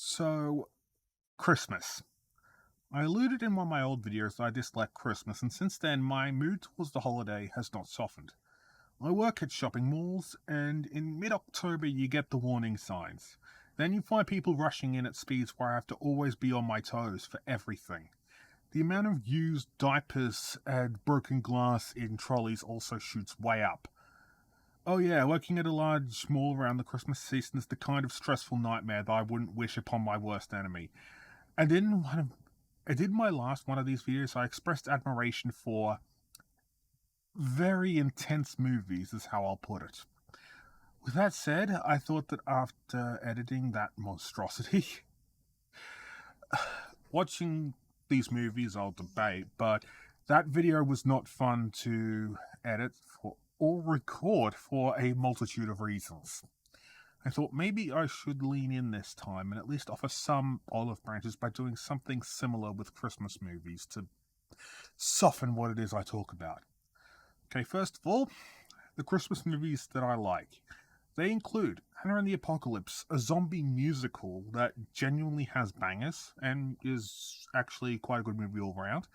So, Christmas. I alluded in one of my old videos that I dislike Christmas, and since then my mood towards the holiday has not softened. I work at shopping malls, and in mid October you get the warning signs. Then you find people rushing in at speeds where I have to always be on my toes for everything. The amount of used diapers and broken glass in trolleys also shoots way up. Oh yeah, working at a large mall around the Christmas season is the kind of stressful nightmare that I wouldn't wish upon my worst enemy. And in one of I did my last one of these videos, I expressed admiration for very intense movies, is how I'll put it. With that said, I thought that after editing that monstrosity, watching these movies I'll debate, but that video was not fun to edit for or record for a multitude of reasons. I thought maybe I should lean in this time and at least offer some olive branches by doing something similar with Christmas movies to soften what it is I talk about. Okay, first of all, the Christmas movies that I like. They include Anna and the Apocalypse, a zombie musical that genuinely has bangers and is actually quite a good movie all around.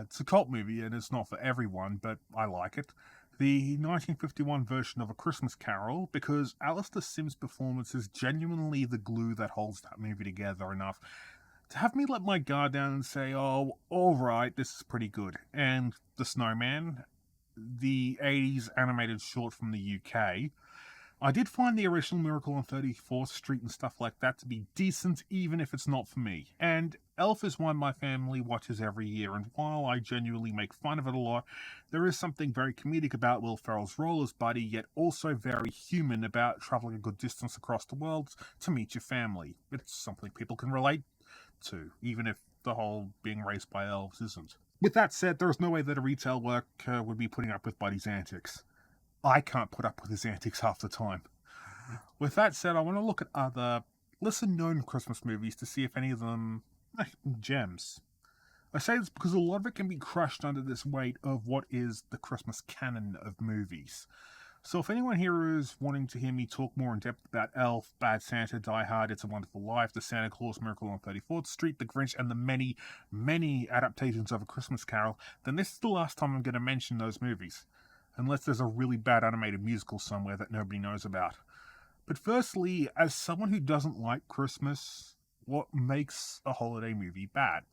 It's a cult movie and it's not for everyone, but I like it. The 1951 version of A Christmas Carol, because Alistair Sim's performance is genuinely the glue that holds that movie together enough to have me let my guard down and say, oh, alright, this is pretty good. And The Snowman, the 80s animated short from the UK. I did find the original Miracle on 34th Street and stuff like that to be decent, even if it's not for me. And Elf is one my family watches every year, and while I genuinely make fun of it a lot, there is something very comedic about Will Ferrell's role as Buddy, yet also very human about travelling a good distance across the world to meet your family. It's something people can relate to, even if the whole being raised by elves isn't. With that said, there is no way that a retail worker would be putting up with Buddy's antics. I can't put up with his antics half the time. With that said, I want to look at other lesser known Christmas movies to see if any of them gems. I say this because a lot of it can be crushed under this weight of what is the Christmas canon of movies. So if anyone here is wanting to hear me talk more in depth about Elf, Bad Santa, Die Hard, It's a Wonderful Life, The Santa Claus, Miracle on 34th Street, The Grinch, and the many, many adaptations of A Christmas Carol, then this is the last time I'm going to mention those movies. Unless there's a really bad animated musical somewhere that nobody knows about. But firstly, as someone who doesn't like Christmas, what makes a holiday movie bad?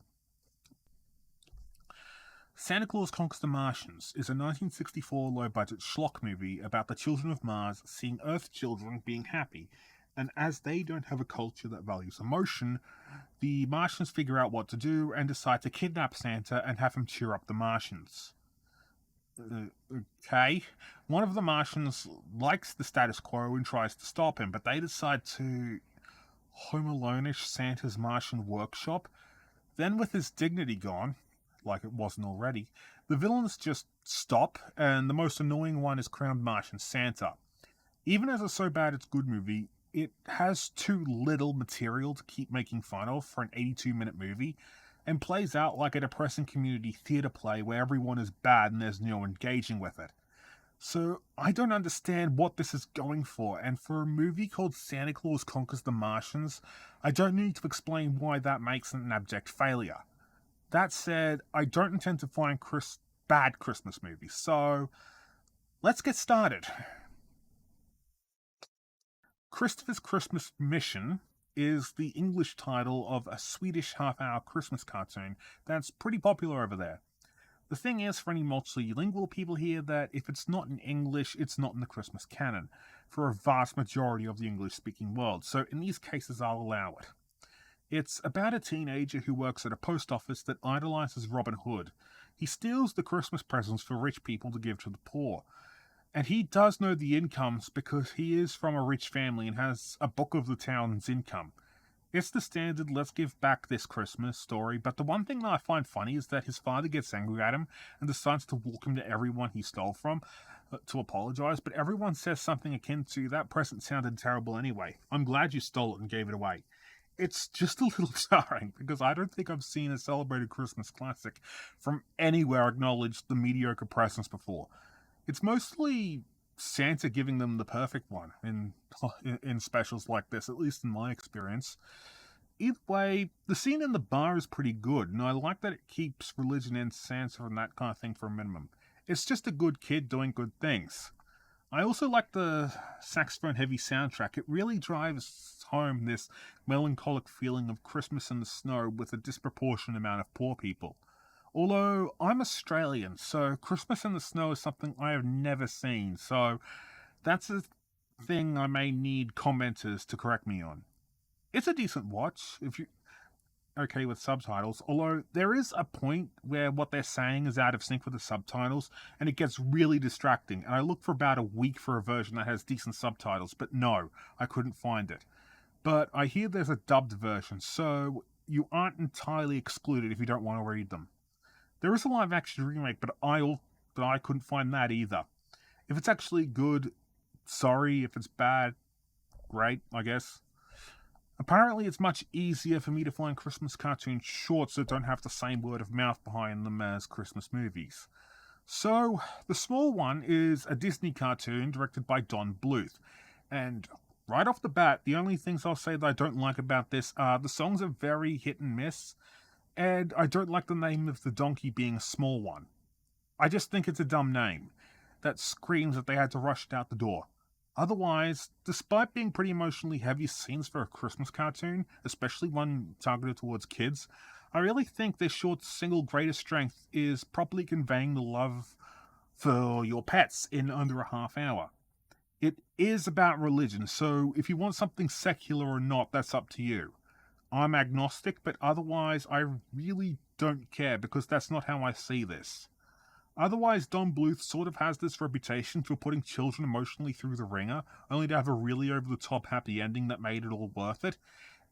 Santa Claus Conquers the Martians is a 1964 low-budget schlock movie about the children of Mars seeing Earth children being happy, and as they don't have a culture that values emotion, the Martians figure out what to do and decide to kidnap Santa and have him cheer up the Martians. Okay. One of the Martians likes the status quo and tries to stop him, but they decide to Home Alone-ish Santa's Martian workshop. Then, with his dignity gone, like it wasn't already, the villains just stop, and the most annoying one is crowned Martian Santa. Even as a so bad it's good movie, it has too little material to keep making fun of for an 82-minute movie, and plays out like a depressing community theatre play where everyone is bad and there's no engaging with it. So I don't understand what this is going for, and for a movie called Santa Claus Conquers the Martians, I don't need to explain why that makes it an abject failure. That said, I don't intend to find bad Christmas movies, so let's get started. Christopher's Christmas Mission is the English title of a Swedish half-hour Christmas cartoon that's pretty popular over there. The thing is, for any multilingual people here, that if it's not in English, it's not in the Christmas canon, for a vast majority of the English-speaking world, so in these cases I'll allow it. It's about a teenager who works at a post office that idolizes Robin Hood. He steals the Christmas presents for rich people to give to the poor. And he does know the incomes because he is from a rich family and has a book of the town's income. It's the standard let's give back this Christmas story, but the one thing that I find funny is that his father gets angry at him and decides to walk him to everyone he stole from to apologize, but everyone says something akin to, that present sounded terrible anyway. I'm glad you stole it and gave it away. It's just a little jarring because I don't think I've seen a celebrated Christmas classic from anywhere acknowledge the mediocre presents before. It's mostly Santa giving them the perfect one in specials like this, at least in my experience. Either way, the scene in the bar is pretty good, and I like that it keeps religion and Santa and that kind of thing for a minimum. It's just a good kid doing good things. I also like the saxophone heavy soundtrack. It really drives home this melancholic feeling of Christmas in the snow with a disproportionate amount of poor people. Although I'm Australian, so Christmas in the snow is something I have never seen, so that's a thing I may need commenters to correct me on. It's a decent watch if you're okay with subtitles, although there is a point where what they're saying is out of sync with the subtitles and it gets really distracting. And I looked for about a week for a version that has decent subtitles, but no, I couldn't find it. But I hear there's a dubbed version, so you aren't entirely excluded if you don't want to read them. There is a live action remake, but I couldn't find that either. If it's actually good, sorry. If it's bad, great, I guess. Apparently, it's much easier for me to find Christmas cartoons shorts that don't have the same word of mouth behind them as Christmas movies. So, the small one is a Disney cartoon directed by Don Bluth. And right off the bat, the only things I'll say that I don't like about this are the songs are very hit and miss, and I don't like the name of the donkey being a small one. I just think it's a dumb name that screams that they had to rush it out the door. Otherwise, despite being pretty emotionally heavy scenes for a Christmas cartoon, especially one targeted towards kids, I really think this short's single greatest strength is properly conveying the love for your pets in under a half hour. It is about religion, so if you want something secular or not, that's up to you. I'm agnostic, but otherwise, I really don't care because that's not how I see this. Otherwise, Don Bluth sort of has this reputation for putting children emotionally through the ringer, only to have a really over the top happy ending that made it all worth it.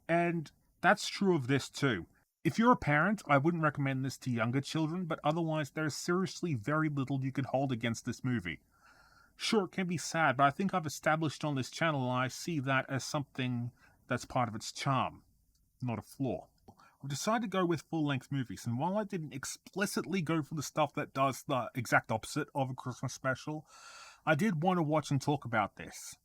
And that's true of this too. If you're a parent, I wouldn't recommend this to younger children, but otherwise, there's seriously very little you can hold against this movie. Sure, it can be sad, but I think I've established on this channel I see that as something that's part of its charm, not a flaw. I've decided to go with full-length movies, and while I didn't explicitly go for the stuff that does the exact opposite of a Christmas special, I did want to watch and talk about this.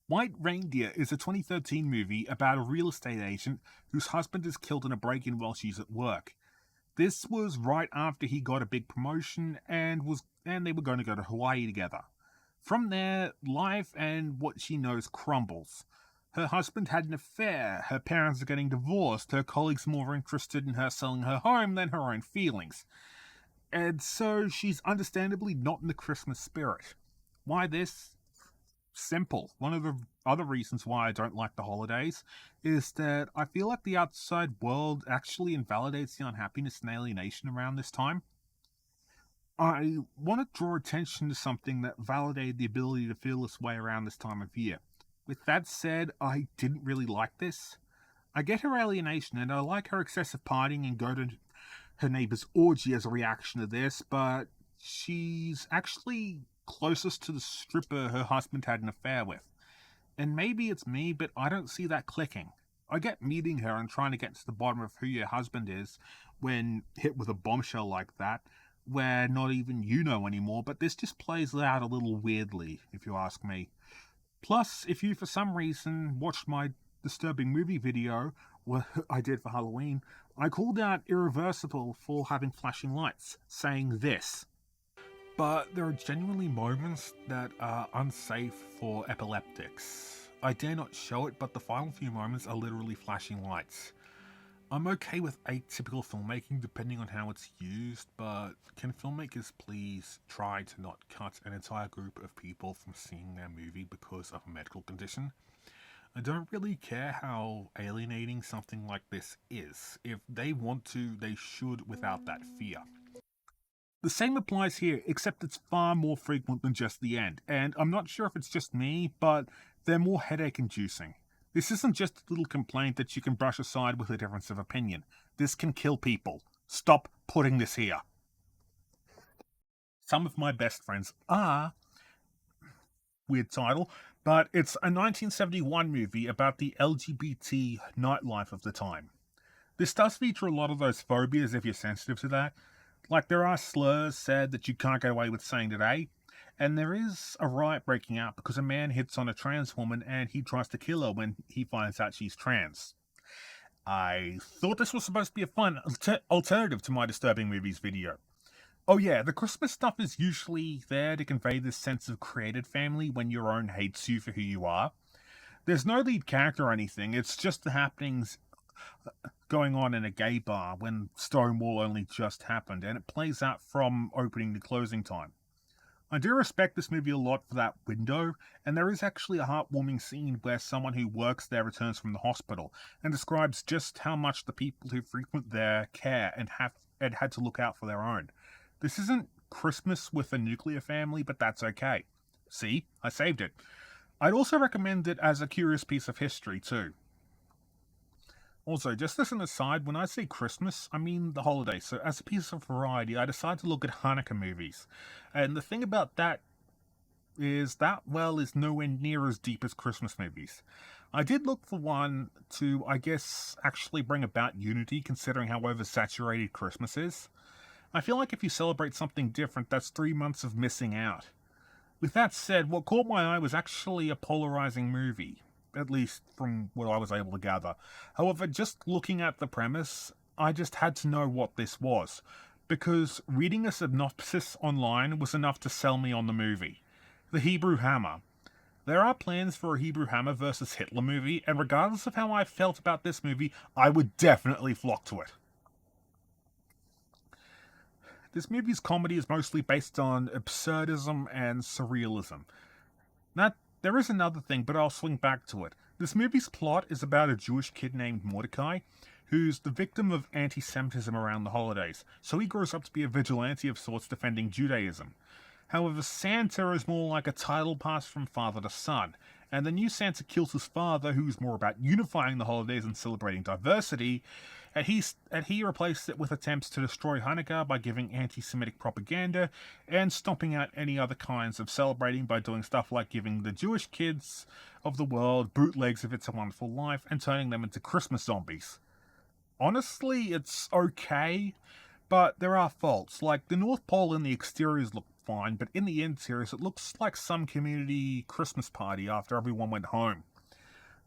White Reindeer is a 2013 movie about a real estate agent whose husband is killed in a break-in while she's at work. This was right after he got a big promotion and they were going to go to Hawaii together. From there, life and what she knows crumbles. Her husband had an affair, her parents are getting divorced, her colleagues are more interested in her selling her home than her own feelings. And so she's understandably not in the Christmas spirit. Why this? Simple. One of the other reasons why I don't like the holidays is that I feel like the outside world actually invalidates the unhappiness and alienation around this time. I want to draw attention to something that validated the ability to feel this way around this time of year. With that said, I didn't really like this. I get her alienation and I like her excessive partying and go to her neighbor's orgy as a reaction to this, but she's actually closest to the stripper her husband had an affair with. And maybe it's me, but I don't see that clicking. I get meeting her and trying to get to the bottom of who your husband is when hit with a bombshell like that, where not even you know anymore, but this just plays out a little weirdly, if you ask me. Plus, if you for some reason watched my disturbing movie video, what I did for Halloween, I called out Irreversible for having flashing lights, saying this. But there are genuinely moments that are unsafe for epileptics. I dare not show it, but the final few moments are literally flashing lights. I'm okay with atypical filmmaking depending on how it's used, but can filmmakers please try to not cut an entire group of people from seeing their movie because of a medical condition? I don't really care how alienating something like this is. If they want to, they should without that fear. The same applies here, except it's far more frequent than just the end, and I'm not sure if it's just me, but they're more headache-inducing. This isn't just a little complaint that you can brush aside with a difference of opinion. This can kill people. Stop putting this here. Some of my best friends are... Weird title, but it's a 1971 movie about the LGBT nightlife of the time. This does feature a lot of those phobias if you're sensitive to that. Like, there are slurs said that you can't get away with saying today, and there is a riot breaking out because a man hits on a trans woman and he tries to kill her when he finds out she's trans. I thought this was supposed to be a fun alternative to my disturbing movies video. Oh yeah, the Christmas stuff is usually there to convey this sense of created family when your own hates you for who you are. There's no lead character or anything, it's just the happenings going on in a gay bar when Stonewall only just happened, and it plays out from opening to closing time. I do respect this movie a lot for that window, and there is actually a heartwarming scene where someone who works there returns from the hospital and describes just how much the people who frequent there care and had to look out for their own. This isn't Christmas with a nuclear family, but that's okay. See, I saved it. I'd also recommend it as a curious piece of history too. Also, just as an aside, when I say Christmas, I mean the holiday. So, as a piece of variety, I decided to look at Hanukkah movies. And the thing about that is that well is nowhere near as deep as Christmas movies. I did look for one to, I guess, actually bring about unity, considering how oversaturated Christmas is. I feel like if you celebrate something different, that's 3 months of missing out. With that said, what caught my eye was actually a polarizing movie, at least from what I was able to gather. However, just looking at the premise, I just had to know what this was, because reading a synopsis online was enough to sell me on the movie. The Hebrew Hammer. There are plans for a Hebrew Hammer versus Hitler movie, and regardless of how I felt about this movie, I would definitely flock to it. This movie's comedy is mostly based on absurdism and surrealism. Now, there is another thing, but I'll swing back to it. This movie's plot is about a Jewish kid named Mordecai, who's the victim of anti-Semitism around the holidays, so he grows up to be a vigilante of sorts defending Judaism. However, Santa is more like a title pass from father to son, and the new Santa kills his father, who's more about unifying the holidays and celebrating diversity, and he replaced it with attempts to destroy Hanukkah by giving anti-Semitic propaganda and stomping out any other kinds of celebrating by doing stuff like giving the Jewish kids of the world bootlegs of It's a Wonderful Life and turning them into Christmas zombies. Honestly, it's okay, but there are faults. Like, the North Pole in the exteriors look fine, but in the interiors it looks like some community Christmas party after everyone went home.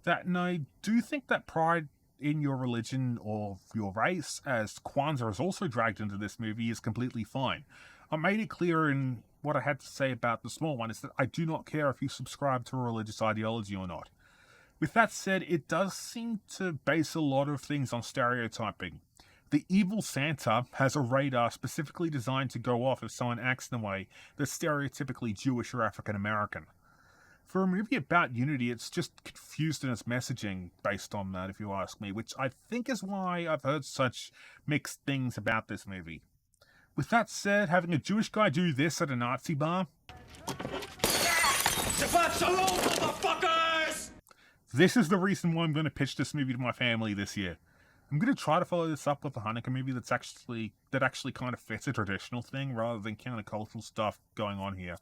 And I do think that pride in your religion or your race, as Kwanzaa is also dragged into this movie, is completely fine. I made it clear in what I had to say about the small one is that I do not care if you subscribe to a religious ideology or not. With that said, it does seem to base a lot of things on stereotyping. The evil Santa has a radar specifically designed to go off if someone acts in a way that's stereotypically Jewish or African American. For a movie about unity, it's just confused in its messaging based on that, if you ask me, which I think is why I've heard such mixed things about this movie. With that said, having a Jewish guy do this at a Nazi bar... Shabbat Shalom, motherfuckers! This is the reason why I'm going to pitch this movie to my family this year. I'm going to try to follow this up with a Hanukkah movie that actually kind of fits a traditional thing rather than countercultural stuff going on here.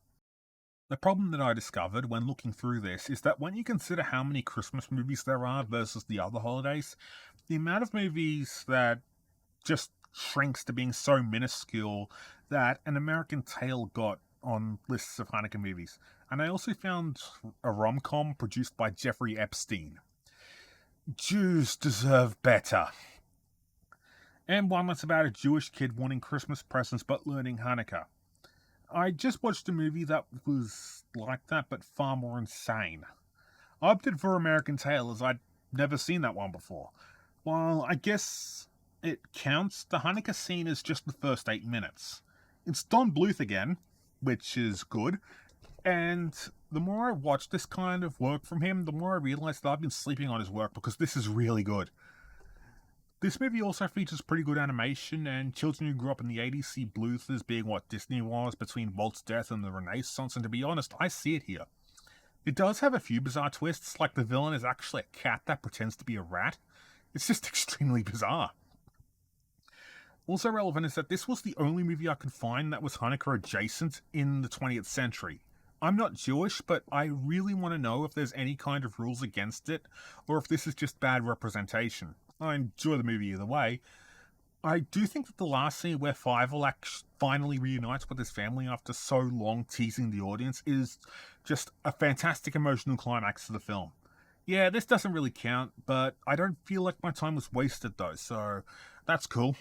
The problem that I discovered when looking through this is that when you consider how many Christmas movies there are versus the other holidays, the amount of movies that just shrinks to being so minuscule that An American Tail got on lists of Hanukkah movies. And I also found a rom-com produced by Jeffrey Epstein. Jews deserve better. And one that's about a Jewish kid wanting Christmas presents but learning Hanukkah. I just watched a movie that was like that, but far more insane. I opted for American Tail as I'd never seen that one before. While I guess it counts, the Hanukkah scene is just the first 8 minutes. It's Don Bluth again, which is good, and the more I watch this kind of work from him, the more I realize that I've been sleeping on his work because this is really good. This movie also features pretty good animation, and children who grew up in the 80s see Bluth as being what Disney was between Walt's death and the Renaissance, and to be honest, I see it here. It does have a few bizarre twists, like the villain is actually a cat that pretends to be a rat. It's just extremely bizarre. Also relevant is that this was the only movie I could find that was Hanukkah adjacent in the 20th century. I'm not Jewish, but I really want to know if there's any kind of rules against it, or if this is just bad representation. I enjoy the movie either way. I do think that the last scene where Fievel finally reunites with his family after so long teasing the audience is just a fantastic emotional climax to the film. Yeah, this doesn't really count, but I don't feel like my time was wasted though, so that's cool.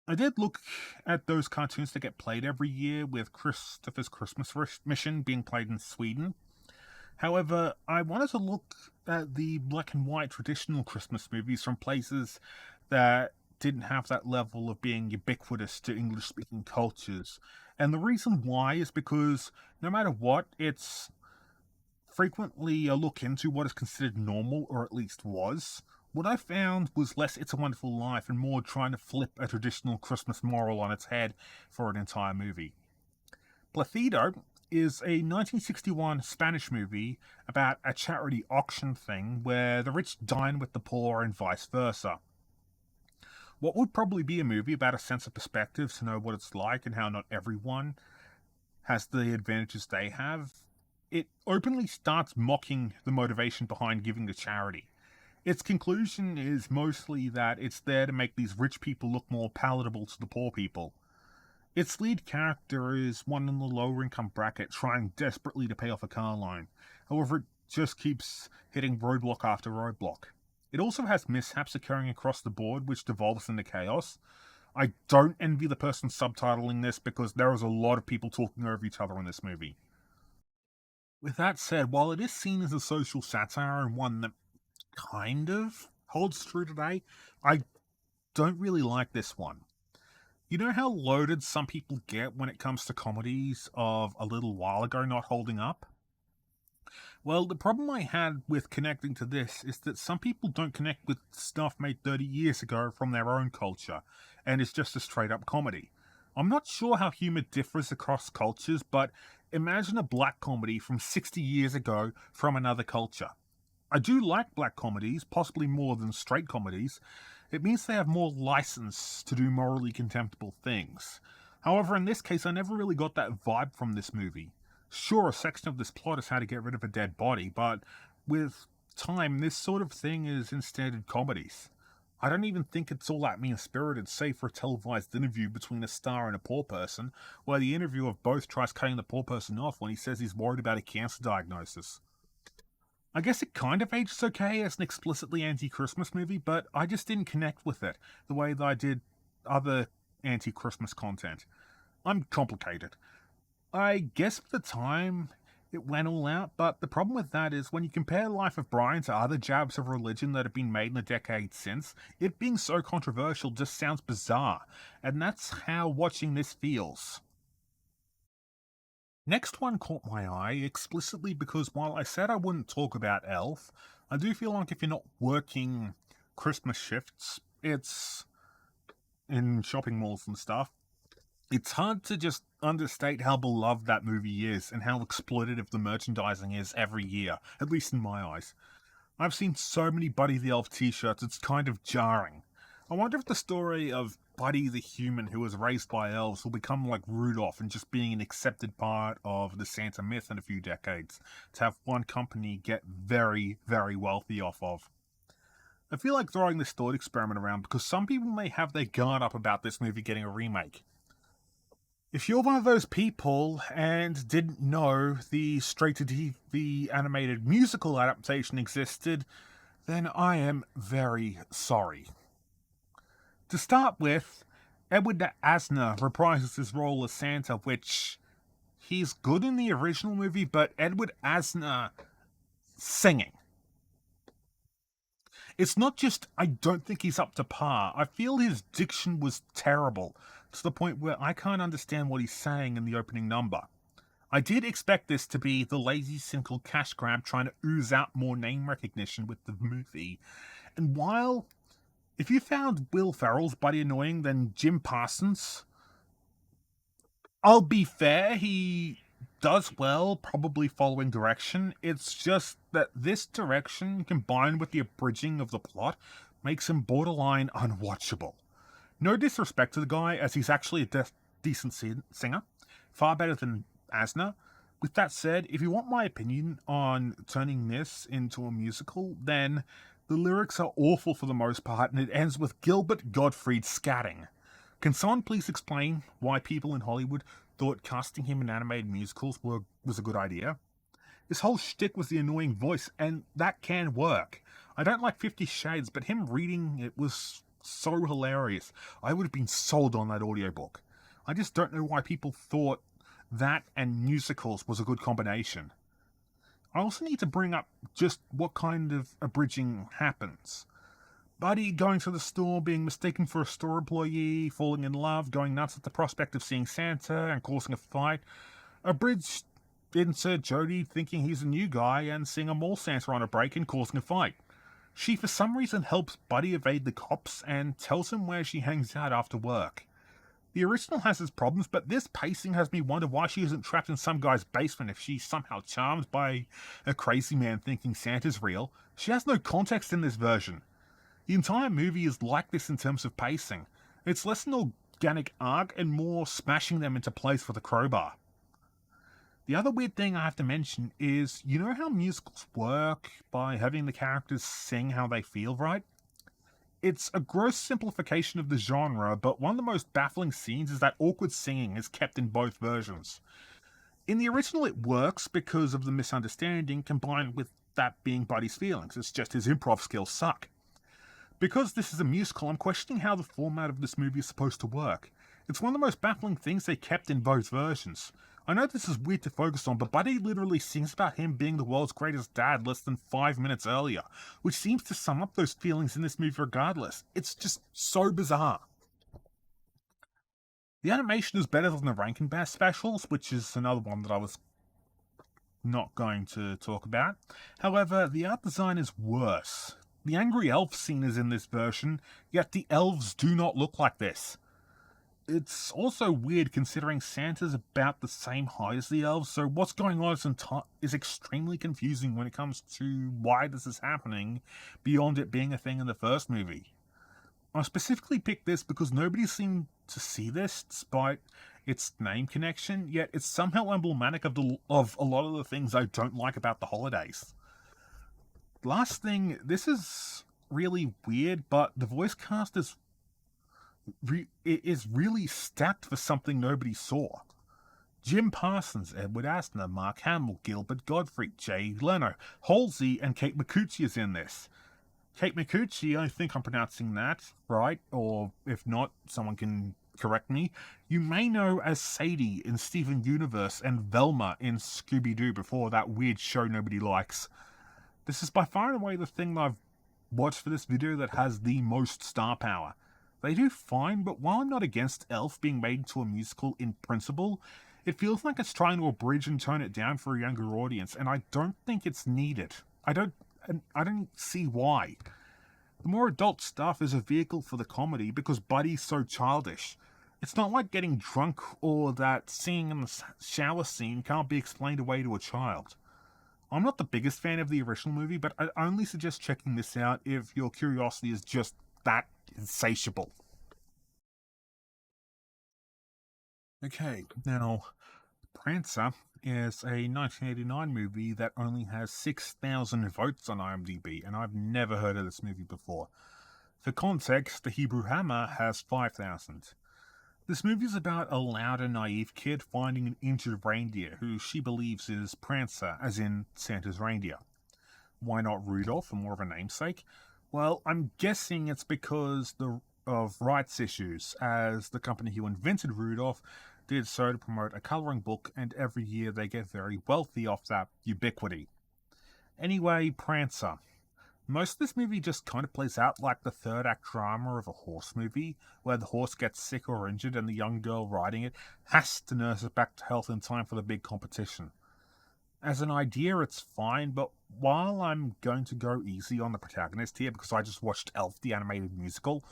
I did look at those cartoons that get played every year, with Christopher's Christmas Mission being played in Sweden. However, I wanted to look at the black and white traditional Christmas movies from places that didn't have that level of being ubiquitous to English speaking cultures. And the reason why is because no matter what, it's frequently a look into what is considered normal, or at least was. What I found was less It's a Wonderful Life and more trying to flip a traditional Christmas moral on its head for an entire movie. Placido is a 1961 Spanish movie about a charity auction thing where the rich dine with the poor and vice versa. What would probably be a movie about a sense of perspective to know what it's like and how not everyone has the advantages they have, it openly starts mocking the motivation behind giving to charity. Its conclusion is mostly that it's there to make these rich people look more palatable to the poor people. Its lead character is one in the lower income bracket trying desperately to pay off a car loan. However, it just keeps hitting roadblock after roadblock. It also has mishaps occurring across the board, which devolves into chaos. I don't envy the person subtitling this because there is a lot of people talking over each other in this movie. With that said, while it is seen as a social satire and one that kind of holds true today, I don't really like this one. You know how loaded some people get when it comes to comedies of a little while ago not holding up? Well, the problem I had with connecting to this is that some people don't connect with stuff made 30 years ago from their own culture, and it's just a straight up comedy. I'm not sure how humor differs across cultures, but imagine a black comedy from 60 years ago from another culture. I do like black comedies, possibly more than straight comedies. It means they have more license to do morally contemptible things. However, in this case, I never really got that vibe from this movie. Sure, a section of this plot is how to get rid of a dead body, but with time, this sort of thing is in standard comedies. I don't even think it's all that mean spirited, save for a televised interview between a star and a poor person, where the interview of both tries cutting the poor person off when he says he's worried about a cancer diagnosis. I guess it kind of ages okay as an explicitly anti Christmas movie, but I just didn't connect with it the way that I did other anti Christmas content. I'm complicated. I guess for the time it went all out, but the problem with that is when you compare Life of Brian to other jabs of religion that have been made in the decades since, it being so controversial just sounds bizarre, and that's how watching this feels. Next one caught my eye explicitly because while I said I wouldn't talk about Elf, I do feel like if you're not working Christmas shifts, it's in shopping malls and stuff, it's hard to just understate how beloved that movie is and how exploitative the merchandising is every year, at least in my eyes. I've seen so many Buddy the Elf t shirts, it's kind of jarring. I wonder if the story of Buddy the human who was raised by elves will become like Rudolph and just being an accepted part of the Santa myth in a few decades to have one company get very, very wealthy off of. I feel like throwing this thought experiment around because some people may have their guard up about this movie getting a remake. If you're one of those people and didn't know the straight to TV animated musical adaptation existed, then I am very sorry. To start with, Edward Asner reprises his role as Santa, which he's good in the original movie, but Edward Asner singing. It's not just I don't think he's up to par. I feel his diction was terrible, to the point where I can't understand what he's saying in the opening number. I did expect this to be the lazy, cynical cash grab trying to ooze out more name recognition with the movie. And while if you found Will Ferrell's buddy annoying, then Jim Parsons, I'll be fair, he does well, probably following direction. It's just that this direction, combined with the abridging of the plot, makes him borderline unwatchable. No disrespect to the guy, as he's actually a decent singer, far better than Asner. With that said, if you want my opinion on turning this into a musical, then the lyrics are awful for the most part, and it ends with Gilbert Gottfried scatting. Can someone please explain why people in Hollywood thought casting him in animated musicals was a good idea? His whole shtick was the annoying voice, and that can work. I don't like 50 Shades, but him reading it was so hilarious. I would have been sold on that audiobook. I just don't know why people thought that and musicals was a good combination. I also need to bring up just what kind of abridging happens. Buddy going to the store, being mistaken for a store employee, falling in love, going nuts at the prospect of seeing Santa and causing a fight. Abridged insert Jody thinking he's a new guy and seeing a mall Santa on a break and causing a fight. She for some reason helps Buddy evade the cops and tells him where she hangs out after work. The original has its problems, but this pacing has me wonder why she isn't trapped in some guy's basement if she's somehow charmed by a crazy man thinking Santa's real. She has no context in this version. The entire movie is like this in terms of pacing. It's less an organic arc and more smashing them into place with a crowbar. The other weird thing I have to mention is, you know how musicals work by having the characters sing how they feel, right? It's a gross simplification of the genre, but one of the most baffling scenes is that awkward singing is kept in both versions. In the original, it works because of the misunderstanding combined with that being Buddy's feelings. It's just his improv skills suck. Because this is a musical, I'm questioning how the format of this movie is supposed to work. It's one of the most baffling things they kept in both versions. I know this is weird to focus on, but Buddy literally sings about him being the world's greatest dad less than 5 minutes earlier, which seems to sum up those feelings in this movie regardless. It's just so bizarre. The animation is better than the Rankin Bass specials, which is another one that I was not going to talk about. However, the art design is worse. The angry elf scene is in this version, yet the elves do not look like this. It's also weird considering Santa's about the same height as the elves, so what's going on is extremely confusing when it comes to why this is happening, beyond it being a thing in the first movie. I specifically picked this because nobody seemed to see this, despite its name connection, yet it's somehow emblematic of a lot of the things I don't like about the holidays. Last thing, this is really weird, but the voice cast is really stacked for something nobody saw. Jim Parsons, Edward Asner, Mark Hamill, Gilbert Gottfried, Jay Leno, Halsey, and Kate Micucci is in this. Kate Micucci, I think I'm pronouncing that right, or if not, someone can correct me. You may know as Sadie in Steven Universe and Velma in Scooby-Doo before that weird show nobody likes. This is by far and away the thing that I've watched for this video that has the most star power. They do fine, but while I'm not against Elf being made into a musical in principle, it feels like it's trying to abridge and tone it down for a younger audience, and I don't think it's needed. I don't see why. The more adult stuff is a vehicle for the comedy because Buddy's so childish. It's not like getting drunk or that singing in the shower scene can't be explained away to a child. I'm not the biggest fan of the original movie, but I only suggest checking this out if your curiosity is just that insatiable. Okay, now, Prancer is a 1989 movie that only has 6,000 votes on IMDb, and I've never heard of this movie before. For context, The Hebrew Hammer has 5,000. This movie is about a loud and naive kid finding an injured reindeer who she believes is Prancer, as in Santa's reindeer. Why not Rudolph for more of a namesake? Well, I'm guessing it's because of rights issues, as the company who invented Rudolph did so to promote a colouring book, and every year they get very wealthy off that ubiquity. Anyway, Prancer. Most of this movie just kind of plays out like the third act drama of a horse movie, where the horse gets sick or injured and the young girl riding it has to nurse it back to health in time for the big competition. As an idea, it's fine, but while I'm going to go easy on the protagonist here because I just watched Elf the animated musical,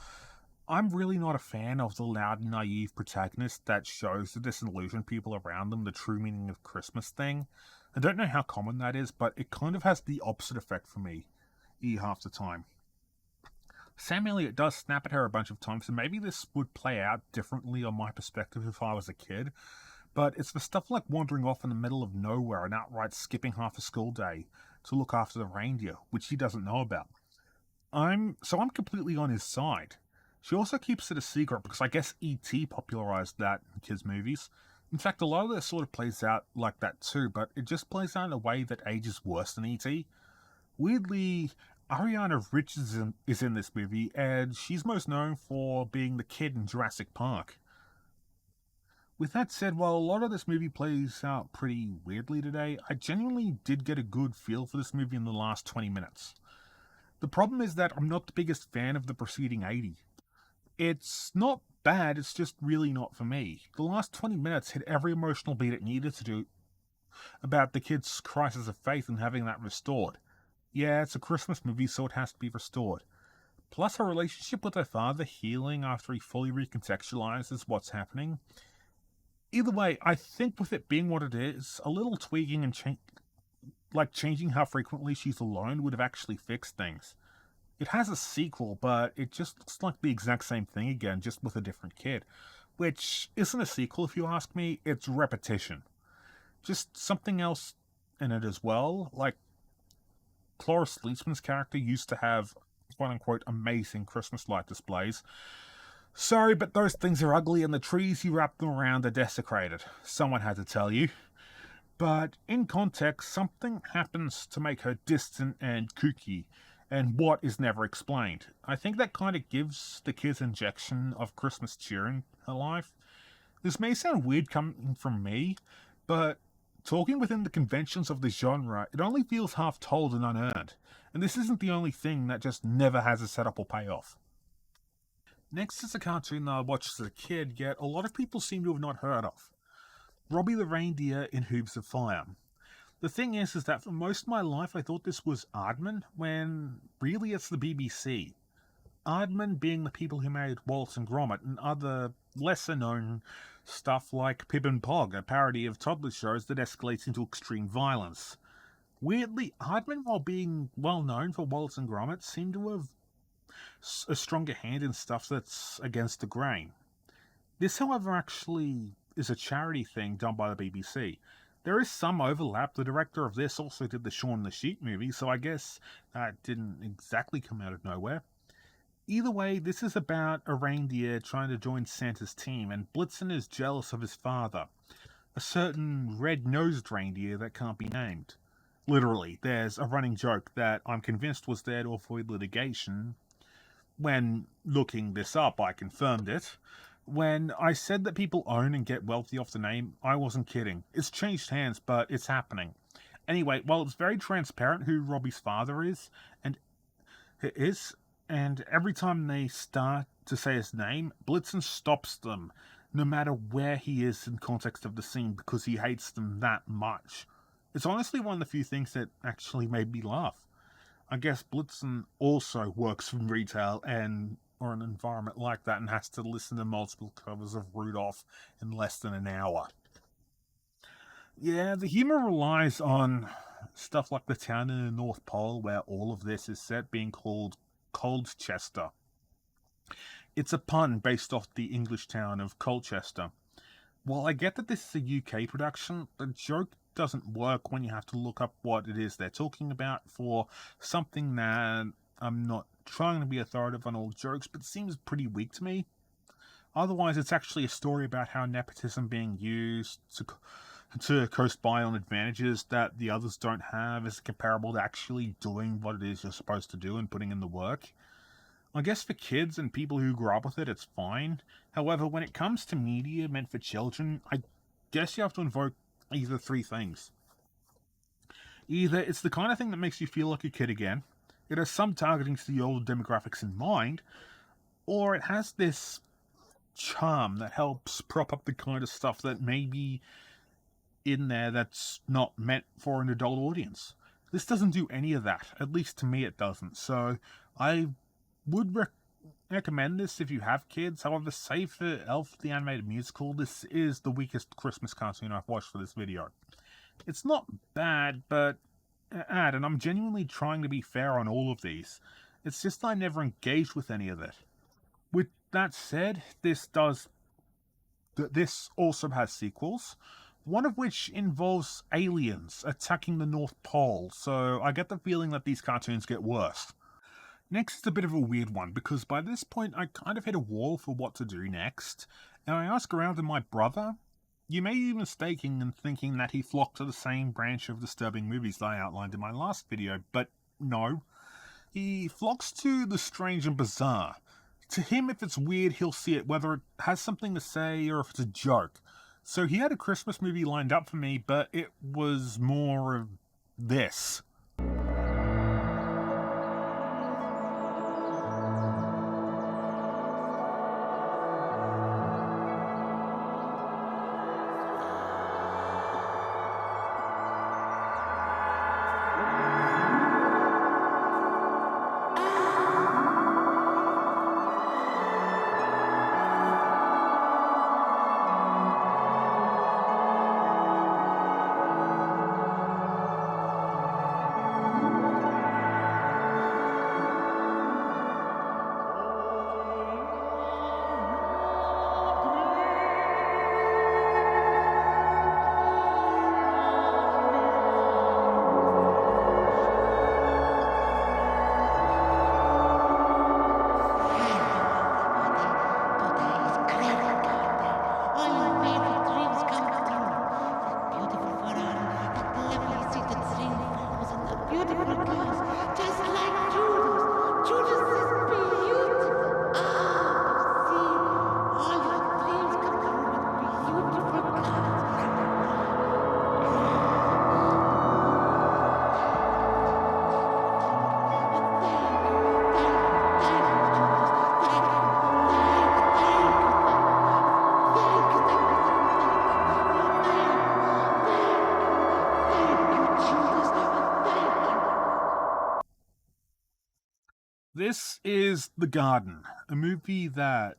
I'm really not a fan of the loud and naive protagonist that shows the disillusioned people around them the true meaning of Christmas thing. I don't know how common that is, but it kind of has the opposite effect for me half the time. Sam Elliott does snap at her a bunch of times, so maybe this would play out differently on my perspective if I was a kid, but it's the stuff like wandering off in the middle of nowhere and outright skipping half a school day to look after the reindeer, which he doesn't know about. I'm completely on his side. She also keeps it a secret because I guess E.T. popularized that in kids' movies. In fact, a lot of this sort of plays out like that too, but it just plays out in a way that ages worse than E.T. Weirdly, Ariana Richardson is in this movie, and she's most known for being the kid in Jurassic Park. With that said, while a lot of this movie plays out pretty weirdly today, I genuinely did get a good feel for this movie in the last 20 minutes. The problem is that I'm not the biggest fan of the preceding 80. It's not bad, it's just really not for me. The last 20 minutes hit every emotional beat it needed to do about the kid's crisis of faith and having that restored. Yeah, it's a Christmas movie, so it has to be restored. Plus, her relationship with her father healing after he fully recontextualizes what's happening. Either way, I think with it being what it is, a little tweaking and changing how frequently she's alone would have actually fixed things. It has a sequel, but it just looks like the exact same thing again, just with a different kid. Which isn't a sequel, if you ask me, it's repetition. Just something else in it as well. Like, Cloris Leachman's character used to have quote unquote amazing Christmas light displays. Sorry, but those things are ugly and the trees you wrap them around are desecrated. Someone had to tell you. But in context, something happens to make her distant and kooky, and what is never explained. I think that kind of gives the kids injection of Christmas cheer in her life. This may sound weird coming from me, but talking within the conventions of the genre, it only feels half told and unearned. And this isn't the only thing that just never has a setup or payoff. Next is a cartoon that I watched as a kid, yet a lot of people seem to have not heard of. Robbie the Reindeer in Hooves of Fire. The thing is that for most of my life I thought this was Aardman, when really it's the BBC. Aardman being the people who made Wallace and Gromit and other lesser known stuff like Pib and Pog, a parody of toddler shows that escalates into extreme violence. Weirdly, Aardman, while being well known for Wallace and Gromit, seemed to have a stronger hand in stuff that's against the grain. This, however, actually is a charity thing done by the BBC. There is some overlap. The director of this also did the Shaun the Sheep movie, so I guess that didn't exactly come out of nowhere. Either way, this is about a reindeer trying to join Santa's team, and Blitzen is jealous of his father, a certain red-nosed reindeer that can't be named. Literally, there's a running joke that I'm convinced was there to avoid litigation. When looking this up, I confirmed it. When I said that people own and get wealthy off the name, I wasn't kidding. It's changed hands, but it's happening. Anyway, while it's very transparent who Robbie's father and it is, and every time they start to say his name, Blitzen stops them, no matter where he is in context of the scene, because he hates them that much. It's honestly one of the few things that actually made me laugh. I guess Blitzen also works in retail or an environment like that and has to listen to multiple covers of Rudolph in less than an hour. Yeah, the humor relies on stuff like the town in the North Pole where all of this is set being called Coldchester. It's a pun based off the English town of Colchester. While I get that this is a UK production, the joke doesn't work when you have to look up what it is they're talking about for something that I'm not trying to be authoritative on all jokes, but seems pretty weak to me. Otherwise, it's actually a story about how nepotism being used to coast by on advantages that the others don't have is comparable to actually doing what it is you're supposed to do and putting in the work. I guess for kids and people who grew up with it, it's fine. However, when it comes to media meant for children, I guess you have to invoke either three things. Either it's the kind of thing that makes you feel like a kid again, it has some targeting to the older demographics in mind, or it has this charm that helps prop up the kind of stuff that may be in there that's not meant for an adult audience. This doesn't do any of that, at least to me it doesn't, so I would recommend this if you have kids. However, save for Elf the Animated Musical, this is the weakest Christmas cartoon I've watched for this video. It's not bad, but and I'm genuinely trying to be fair on all of these. It's just I never engaged with any of it. With that said, this also has sequels, one of which involves aliens attacking the North Pole, so I get the feeling that these cartoons get worse. Next is a bit of a weird one, because by this point I kind of hit a wall for what to do next, and I asked around to my brother, You may be mistaken in thinking that he flocked to the same branch of disturbing movies that I outlined in my last video, but no. He flocks to the strange and bizarre. To him, if it's weird, he'll see it, whether it has something to say or if it's a joke. So he had a Christmas movie lined up for me, but it was more of this. This is The Garden, a movie that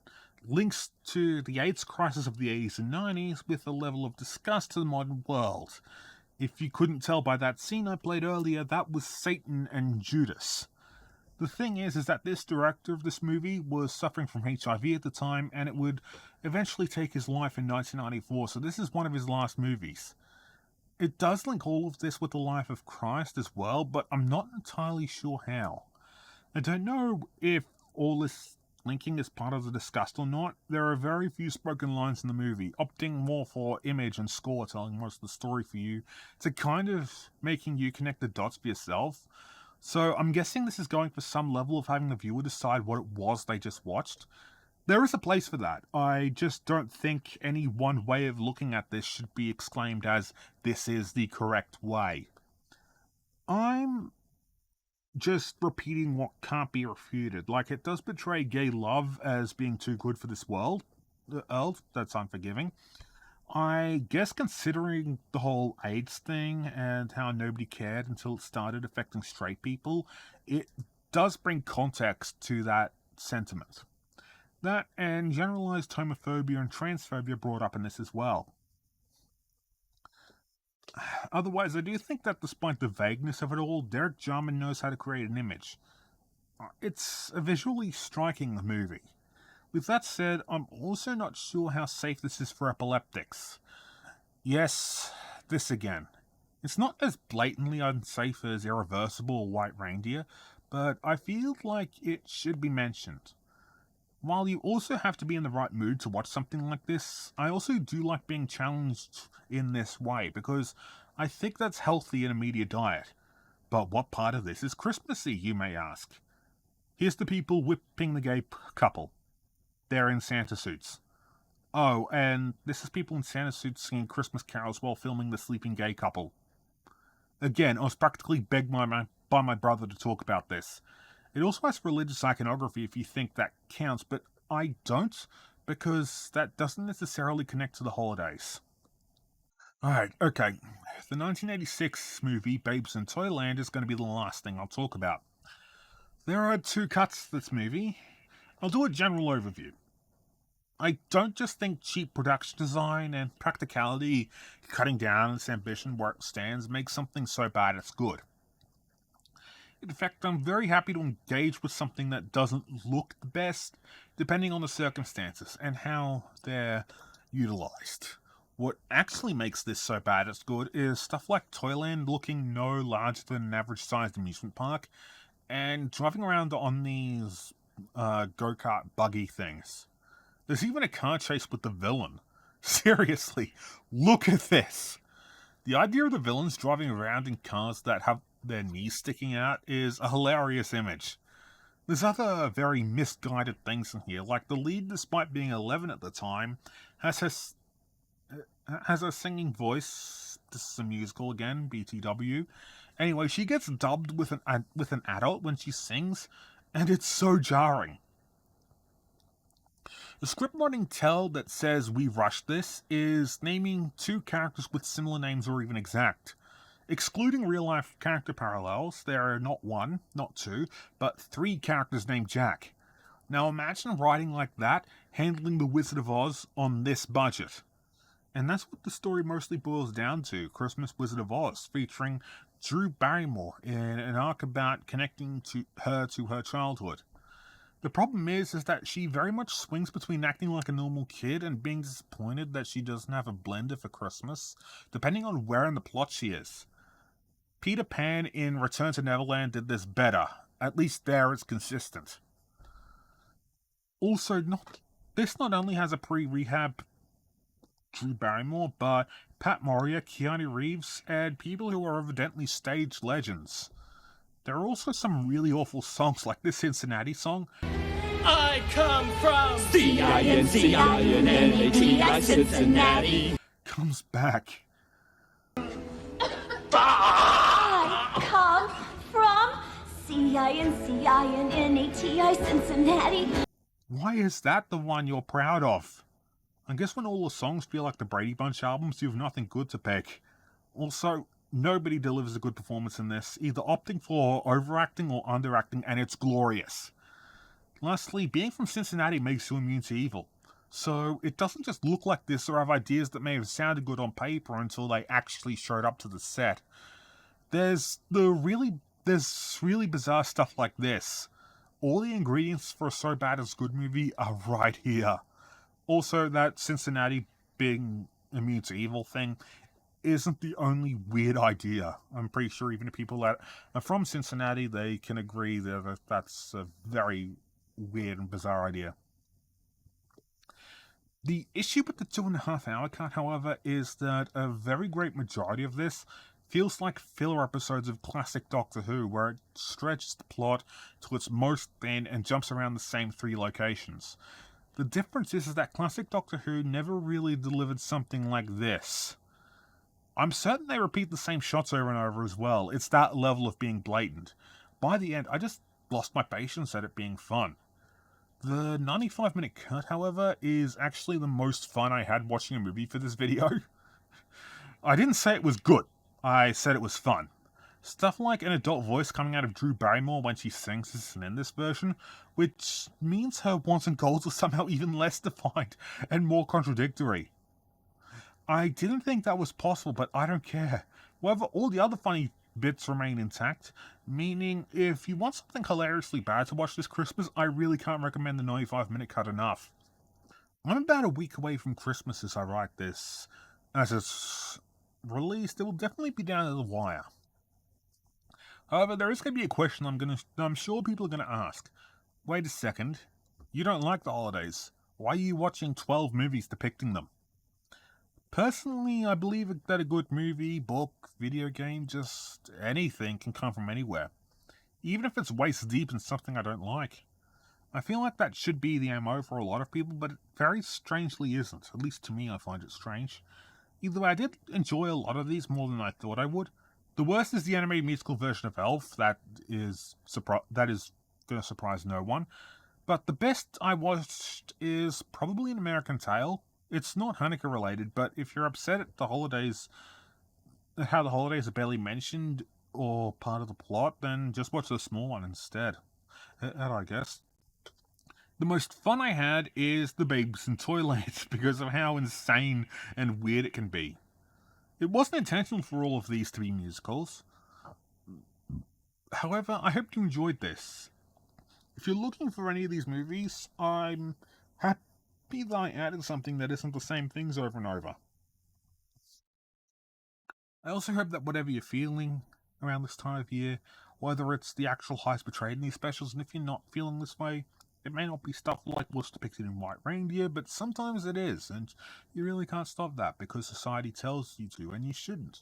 links to the AIDS crisis of the 80s and 90s with a level of disgust to the modern world. If you couldn't tell by that scene I played earlier, that was Satan and Judas. The thing is that this director of this movie was suffering from HIV at the time, and it would eventually take his life in 1994, so this is one of his last movies. It does link all of this with the life of Christ as well, but I'm not entirely sure how. I don't know if all this linking is part of the disgust or not. There are very few spoken lines in the movie, opting more for image and score telling most of the story for you, to kind of making you connect the dots for yourself. So I'm guessing this is going for some level of having the viewer decide what it was they just watched. There is a place for that. I just don't think any one way of looking at this should be exclaimed as, this is the correct way. I'm just repeating what can't be refuted. Like, it does portray gay love as being too good for this world. That's unforgiving. I guess considering the whole AIDS thing and how nobody cared until it started affecting straight people, it does bring context to that sentiment. That and generalized homophobia and transphobia brought up in this as well. Otherwise, I do think that despite the vagueness of it all, Derek Jarman knows how to create an image. It's a visually striking movie. With that said, I'm also not sure how safe this is for epileptics. Yes, this again. It's not as blatantly unsafe as Irreversible or White Reindeer, but I feel like it should be mentioned. While you also have to be in the right mood to watch something like this, I also do like being challenged in this way, because I think that's healthy in a media diet. But what part of this is Christmassy, you may ask? Here's the people whipping the gay couple. They're in Santa suits. Oh, and this is people in Santa suits singing Christmas carols while filming the sleeping gay couple. Again, I was practically begged by my brother to talk about this. It also has religious iconography if you think that counts, but I don't, because that doesn't necessarily connect to the holidays. Alright, okay. The 1986 movie Babes in Toyland is going to be the last thing I'll talk about. There are two cuts to this movie. I'll do a general overview. I don't just think cheap production design and practicality, cutting down its ambition where it stands, makes something so bad it's good. In fact, I'm very happy to engage with something that doesn't look the best, depending on the circumstances and how they're utilized. What actually makes this so bad it's good is stuff like Toyland looking no larger than an average-sized amusement park, and driving around on these go-kart buggy things. There's even a car chase with the villain. Seriously, look at this. The idea of the villains driving around in cars that have their knees sticking out is a hilarious image. There's other very misguided things in here, like the lead, despite being 11 at the time, has her singing voice. This is a musical again, BTW. Anyway, she gets dubbed with an adult when she sings, and it's so jarring. The script writing tell that says we rushed this is naming two characters with similar names or even exact. Excluding real life character parallels, there are not one, not two, but three characters named Jack. Now imagine writing like that, handling the Wizard of Oz on this budget. And that's what the story mostly boils down to, Christmas Wizard of Oz, featuring Drew Barrymore in an arc about connecting to her childhood. The problem is that she very much swings between acting like a normal kid and being disappointed that she doesn't have a blender for Christmas, depending on where in the plot she is. Peter Pan in Return to Neverland did this better. At least there it's consistent. Also, this not only has a pre-rehab Drew Barrymore, but Pat Morita, Keanu Reeves, and people who are evidently stage legends. There are also some really awful songs like this Cincinnati song. I come from Cincinnati, Cincinnati. Comes back. I come from Cincinnati, Cincinnati. Why is that the one you're proud of? I guess when all the songs feel like the Brady Bunch albums, you have nothing good to pick. Also, nobody delivers a good performance in this, either opting for overacting or underacting, and it's glorious. Lastly, being from Cincinnati makes you immune to evil. So it doesn't just look like this or have ideas that may have sounded good on paper until they actually showed up to the set. There's really bizarre stuff like this. All the ingredients for a So Bad It's Good movie are right here. Also, that Cincinnati being immune to evil thing isn't the only weird idea. I'm pretty sure even the people that are from Cincinnati, they can agree that that's a very weird and bizarre idea. The issue with the 2.5 hour cut, however, is that a very great majority of this feels like filler episodes of classic Doctor Who, where it stretches the plot to its most thin and jumps around the same 3 locations. The difference is that classic Doctor Who never really delivered something like this. I'm certain they repeat the same shots over and over as well. It's that level of being blatant. By the end, I just lost my patience at it being fun. The 95-minute cut, however, is actually the most fun I had watching a movie for this video. I didn't say it was good, I said it was fun. Stuff like an adult voice coming out of Drew Barrymore when she sings isn't in this version, which means her wants and goals are somehow even less defined and more contradictory. I didn't think that was possible, but I don't care. However, all the other funny bits remain intact, meaning if you want something hilariously bad to watch this Christmas, I really can't recommend the 95-minute cut enough. I'm about a week away from Christmas as I write this. As it's released, it will definitely be down to the wire. However, there is going to be a question I'm sure people are going to ask. Wait a second, you don't like the holidays. Why are you watching 12 movies depicting them? Personally, I believe that a good movie, book, video game, just anything can come from anywhere. Even if it's waist deep in something I don't like. I feel like that should be the MO for a lot of people, but it very strangely isn't. At least to me, I find it strange. Either way, I did enjoy a lot of these more than I thought I would. The worst is the animated musical version of Elf. That is going to surprise no one. But the best I watched is probably An American Tail. It's not Hanukkah related, but if you're upset at the holidays, how the holidays are barely mentioned or part of the plot, then just watch the small one instead. I guess. The most fun I had is The Babes in Toyland because of how insane and weird it can be. It wasn't intentional for all of these to be musicals. However, I hope you enjoyed this. If you're looking for any of these movies, I'm happy that I added something that isn't the same things over and over. I also hope that whatever you're feeling around this time of year, whether it's the actual highs portrayed in these specials, and if you're not feeling this way, It may not be stuff like what's depicted in White Reindeer, but sometimes it is, and you really can't stop that because society tells you to, and you shouldn't.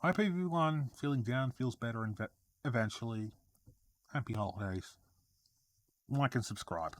I hope everyone feeling down feels better and eventually. Happy holidays. Like and subscribe.